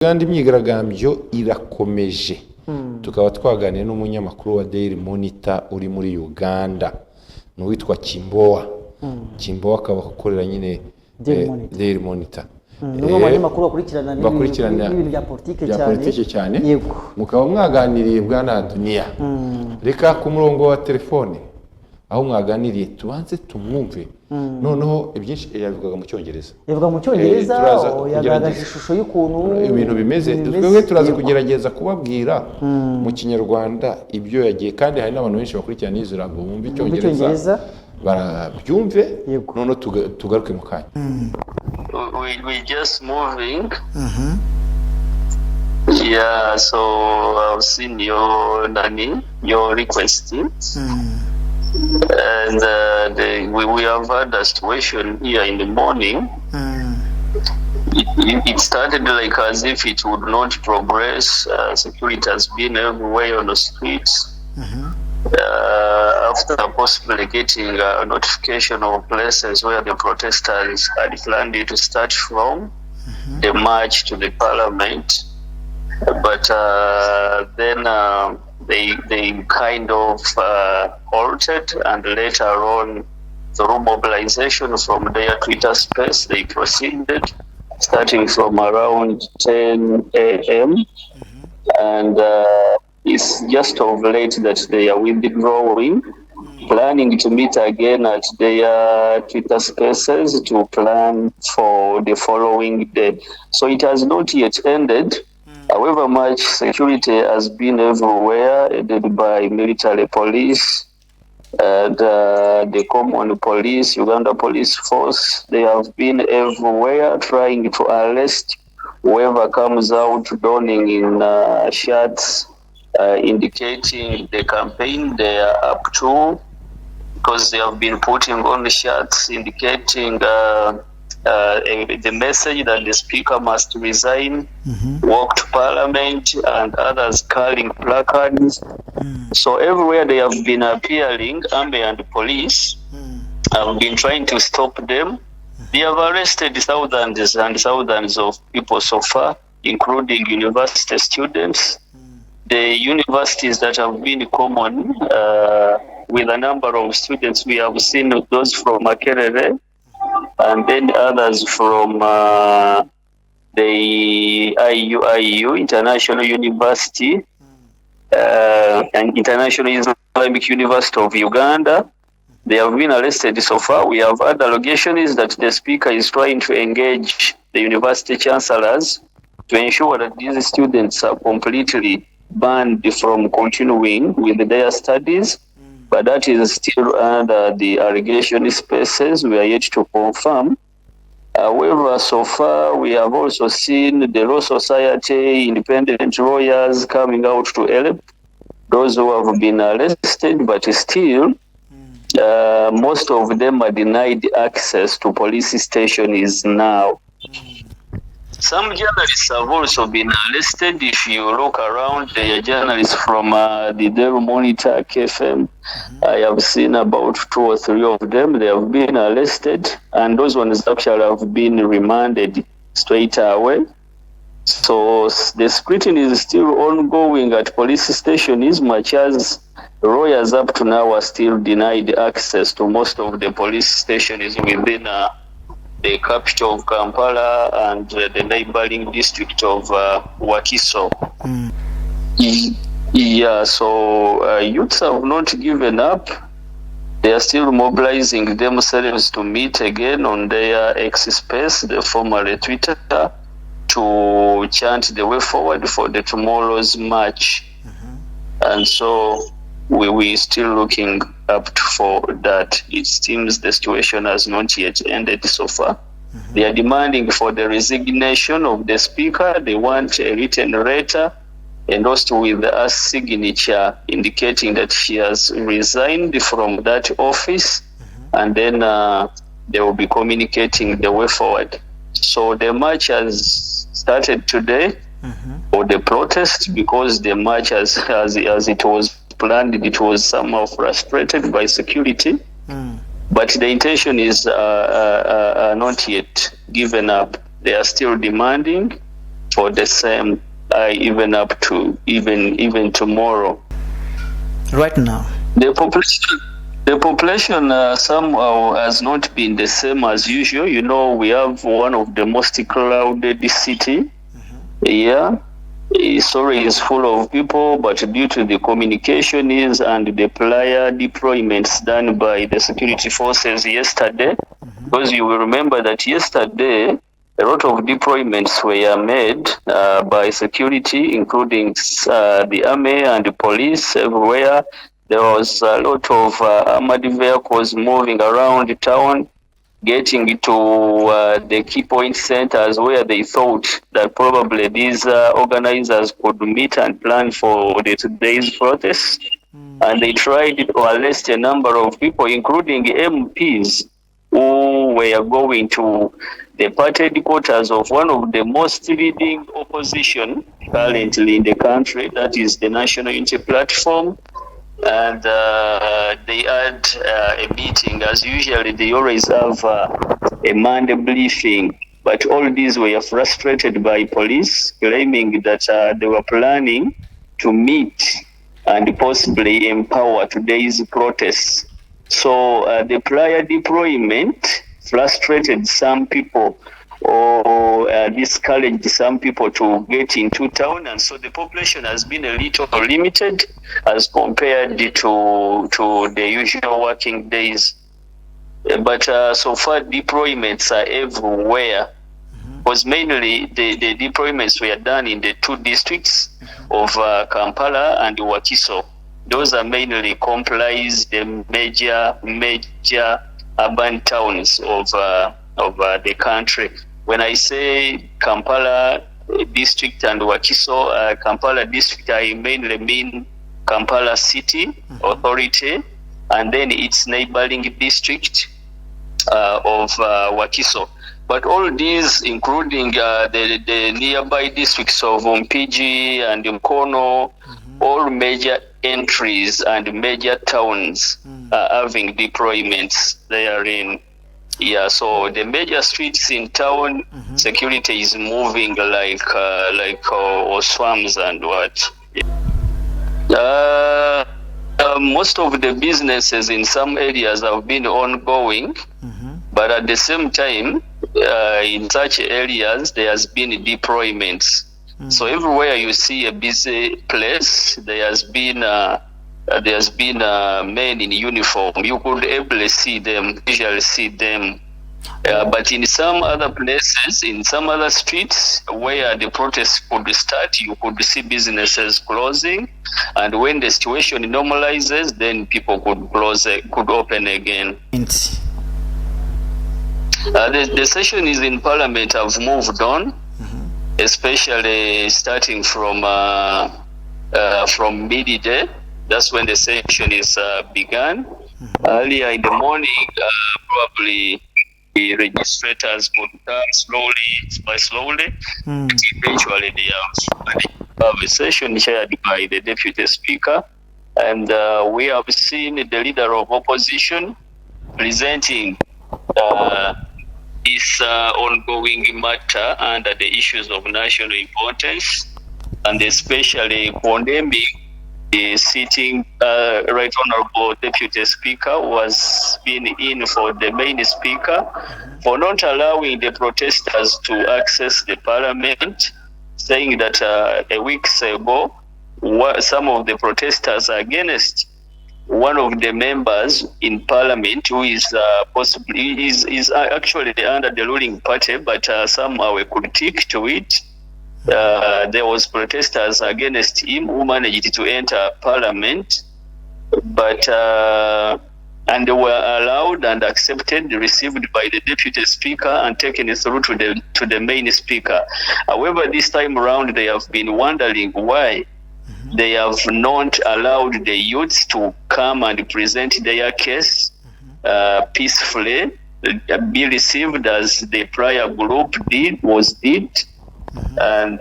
Kandi imyigaragambyo irakomeje. Tukaba twaganiriye n'umunyamakuru wa Daily Monitor uri muri Uganda n'uwitwa Kimboa. Kimboa akaba akorera nyine Daily Monitor. N'umunyamakuru bakurikirana ibintu bya politike cyane. Yego. Mukaba mwaganiriye bwana Dunia. Reka ku murongo wa telefone aho mwaganiriye tubanze tumwumve. Noneho ibyinshi yavugaga mu Cyongereza. Yavuga mu Cyongereza yagaragaje ishusho y'ukuntu ibintu bimeze. Twebwe turaza kugerageza kubabwira mu Kinyarwanda ibyo yagiye, kandi hari n'abantu benshi bakurikirana izo rambo bumva Icyongereza barabyumve. Noneho tugaruke mu kanya. We just moving. Yeah, so I've seen your request. And we have had a situation here in the morning. It started like as if it would not progress. Security has been everywhere on the streets. After possibly getting a notification of places where the protesters had planned to start from, the march to the parliament. But then they kind of halted, and later on, through mobilization from their Twitter space, they proceeded, starting from around 10 a.m. And it's just of late that they are withdrawing, planning to meet again at their Twitter spaces to plan for the following day. So it has not yet ended. However much security has been everywhere, aided by military police and the common police, Uganda Police Force. They have been everywhere trying to arrest whoever comes out donning in shirts indicating the campaign they are up to, because they have been putting on the shirts indicating the message that the speaker must resign, walk to parliament, and others carrying placards. So everywhere they have been appearing, army and police have been trying to stop them. They have arrested thousands and thousands of people so far, including university students. The universities that have been common with a number of students, we have seen those from Makerere, and then others from the IU, International University, and International Islamic University of Uganda. They have been arrested so far. We have had allegations that the speaker is trying to engage the university chancellors to ensure that these students are completely banned from continuing with their studies. But that is still under the allegation spaces. We are yet to confirm. However, so far we have also seen the Law Society, independent lawyers coming out to help those who have been arrested, but still most of them are denied access to police stations now. Some journalists have also been arrested. If you look around, the journalists from the Daily Monitor, KFM, I have seen about 2 or 3 of them. They have been arrested, and those ones actually have been remanded straight away. So the scrutiny is still ongoing at police stations, much as lawyers up to now are still denied access to most of the police stations within the capital of Kampala and the neighboring district of Wakiso. Yeah, so youths have not given up. They are still mobilizing themselves to meet again on their X space, the former Twitter, to chant the way forward for the tomorrow's march. And so we still looking up for that. It seems the situation has not yet ended so far. They are demanding for the resignation of the speaker. They want a written letter and also with a signature indicating that she has resigned from that office, and then they will be communicating the way forward. So the march has started today, or the protest, because the march as it was planned, it was somehow frustrated by security, but the intention is not yet given up. They are still demanding for the same, even up to even tomorrow. Right now, the population somehow has not been the same as usual. You know, we have one of the most crowded city. Yeah, Sorry is full of people, but due to the communication is and the prior deployments done by the security forces yesterday, because you will remember that yesterday a lot of deployments were made by security, including the army and the police everywhere. There was a lot of armored vehicles moving around the town, getting to the key point centers where they thought that probably these organizers could meet and plan for today's protest. And they tried to arrest a number of people, including MPs, who were going to the party headquarters of one of the most leading opposition currently in the country, that is the National Unity Platform. And they had a meeting. As usually, they always have a Monday briefing. But all these were frustrated by police, claiming that they were planning to meet and possibly empower today's protests. So the prior deployment frustrated some people or discouraged some people to get into town, and so the population has been a little limited as compared to the usual working days. But so far deployments are everywhere, because mainly the deployments were done in the two districts of Kampala and Wakiso. Those are mainly comprise the major urban towns of the country. When I say Kampala district and Wakiso, Kampala district, I mainly mean Kampala City Authority and then its neighboring district of Wakiso. But all these, including the nearby districts of Mpigi and Mkono, all major entries and major towns are having deployments therein. Yeah, so the major streets in town, security is moving like swamps and what. Most of the businesses in some areas have been ongoing, but at the same time, in such areas, there has been deployments. So everywhere you see a busy place, there has been men in uniform. You could visually see them. But in some other places, in some other streets where the protests could start, you could see businesses closing. And when the situation normalizes, then people could open again. The sessions in Parliament have moved on, especially starting from midday. That's when the session is began. Earlier in the morning, probably the registrators could come slowly. Eventually, they have a session chaired by the Deputy Speaker. And we have seen the leader of opposition presenting this ongoing matter under the issues of national importance, and especially condemning the sitting Right Honorable Deputy Speaker, who has been in for the main speaker, for not allowing the protesters to access the parliament, saying that a week ago, some of the protesters are against one of the members in parliament who is possibly is actually under the ruling party, but somehow a critique to it. There was protesters against him who managed to enter parliament, but and they were allowed and accepted, received by the deputy speaker and taken through to the main speaker. However, this time around they have been wondering why they have not allowed the youths to come and present their case peacefully, be received as the prior group did. And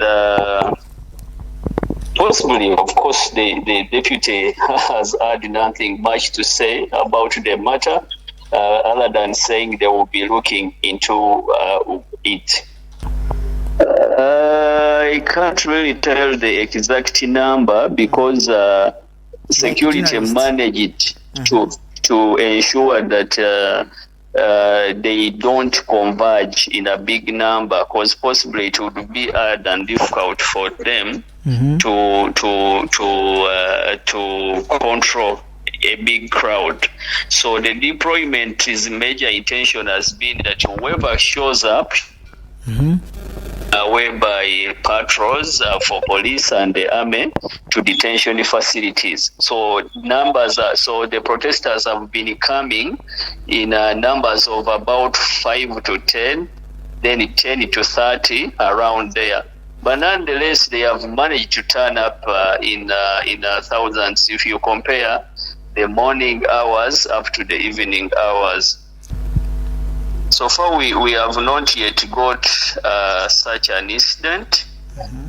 possibly, of course, the deputy has had nothing much to say about the matter, other than saying they will be looking into it. I can't really tell the exact number because security managed to ensure that they don't converge in a big number, because possibly it would be hard and difficult for them to control a big crowd. So the deployment is major intention has been that whoever shows up, whereby patrols for police and the army to detention facilities. So the protesters have been coming in numbers of about 5 to 10, then 10 to 30 around there. But nonetheless, they have managed to turn up in thousands if you compare the morning hours up to the evening hours. So far, we have not yet got such an incident.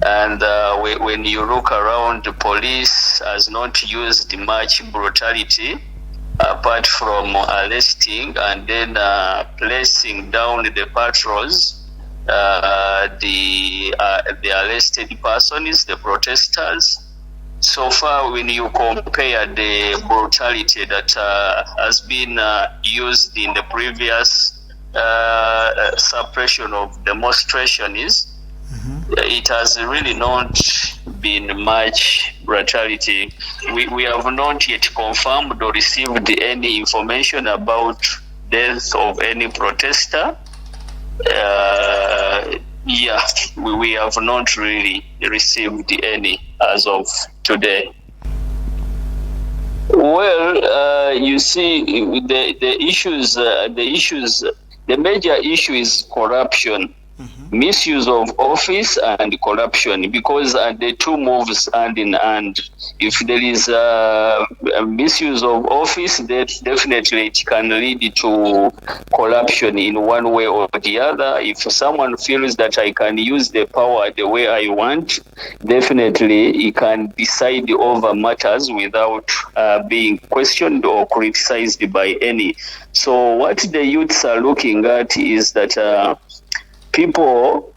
And when you look around, the police has not used much brutality apart from arresting and then placing down the patrols, the arrested persons, the protesters. So far, when you compare the brutality that has been used in the previous suppression of demonstrations, it has really not been much brutality. We have not yet confirmed or received any information about death of any protester. We have not really received any as of today. Well, you see, the major issue is corruption, misuse of office and corruption, because the two moves hand in hand. If there is a misuse of office, that definitely it can lead to corruption in one way or the other. If someone feels that I can use the power the way I want, definitely he can decide over matters without being questioned or criticized by any. So what the youths are looking at is that people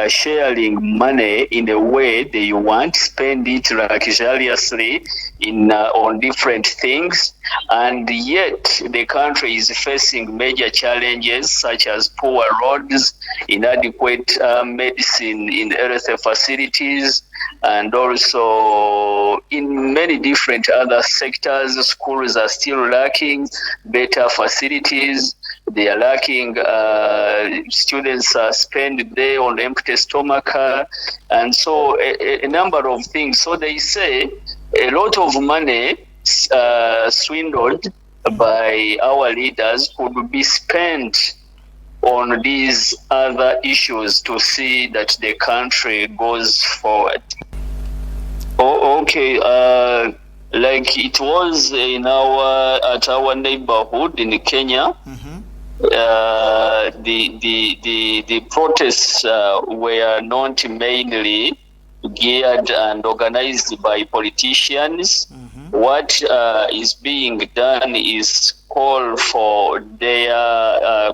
sharing money in the way they want, spend it luxuriously on different things, and yet the country is facing major challenges such as poor roads, inadequate medicine in health facilities, and also in many different other sectors. Schools are still lacking better facilities. They are lacking, students spend day on empty stomach, and so a number of things. So they say a lot of money swindled by our leaders could be spent on these other issues to see that the country goes forward. Okay, like it was at our neighborhood in Kenya. The protests were not mainly geared and organized by politicians. What is being done is call for their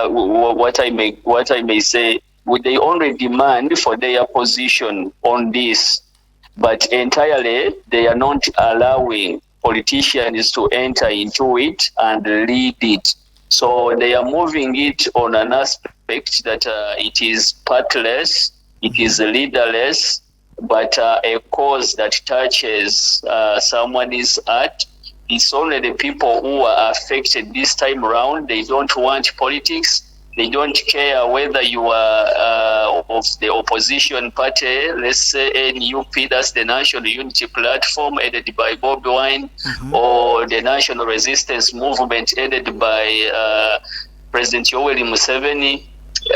what I may say, they only demand for their position on this, but entirely they are not allowing politicians to enter into it and lead it. So they are moving it on an aspect that it is partless, it is leaderless, but a cause that touches someone's heart. It's only the people who are affected this time around. They don't want politics. They don't care whether you are of the opposition party, let's say NUP, that's the National Unity Platform headed by Bobi Wine, or the National Resistance Movement headed by President Yoweri Museveni,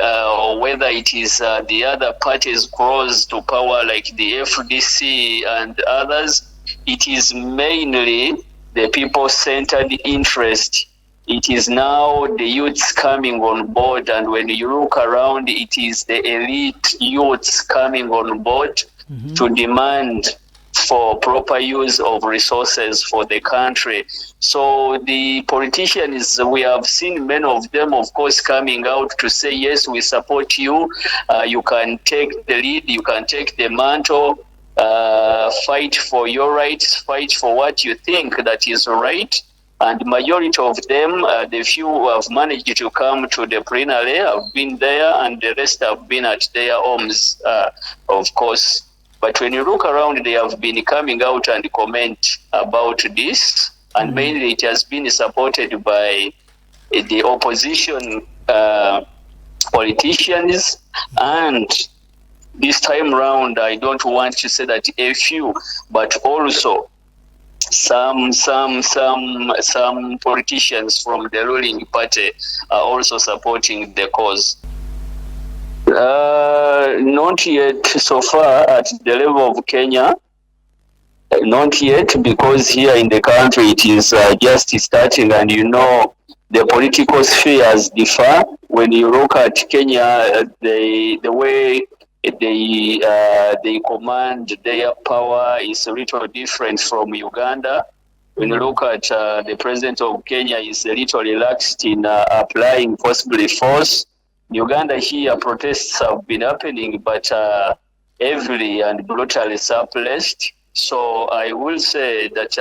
or whether it is the other parties close to power like the FDC and others. It is mainly the people-centered interest. It is now the youths coming on board, and when you look around, it is the elite youths coming on board to demand for proper use of resources for the country. So the politicians, we have seen many of them, of course, coming out to say, yes, we support you. You can take the lead, you can take the mantle, fight for your rights, fight for what you think that is right. And majority of them, the few who have managed to come to the plenary have been there, and the rest have been at their homes, of course. But when you look around, they have been coming out and comment about this, and mainly it has been supported by the opposition politicians. And this time round, I don't want to say that a few, but also some politicians from the ruling party are also supporting the cause. Not yet so far at the level of Kenya. Not yet, because here in the country it is just starting, and you know the political spheres differ. When you look at Kenya, the way they command their power is a little different from Uganda. When you look at the president of Kenya is a little relaxed in applying possibly force. Uganda here, protests have been happening, but heavily and brutally suppressed. So I will say that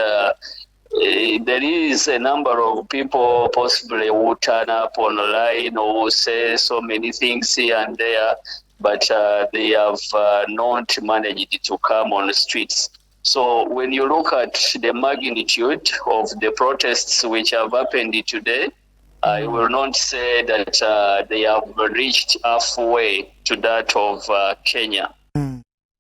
there is a number of people possibly who turn up online or say so many things here and there, but they have not managed to come on the streets. So when you look at the magnitude of the protests which have happened today, I will not say that they have reached halfway to that of Kenya.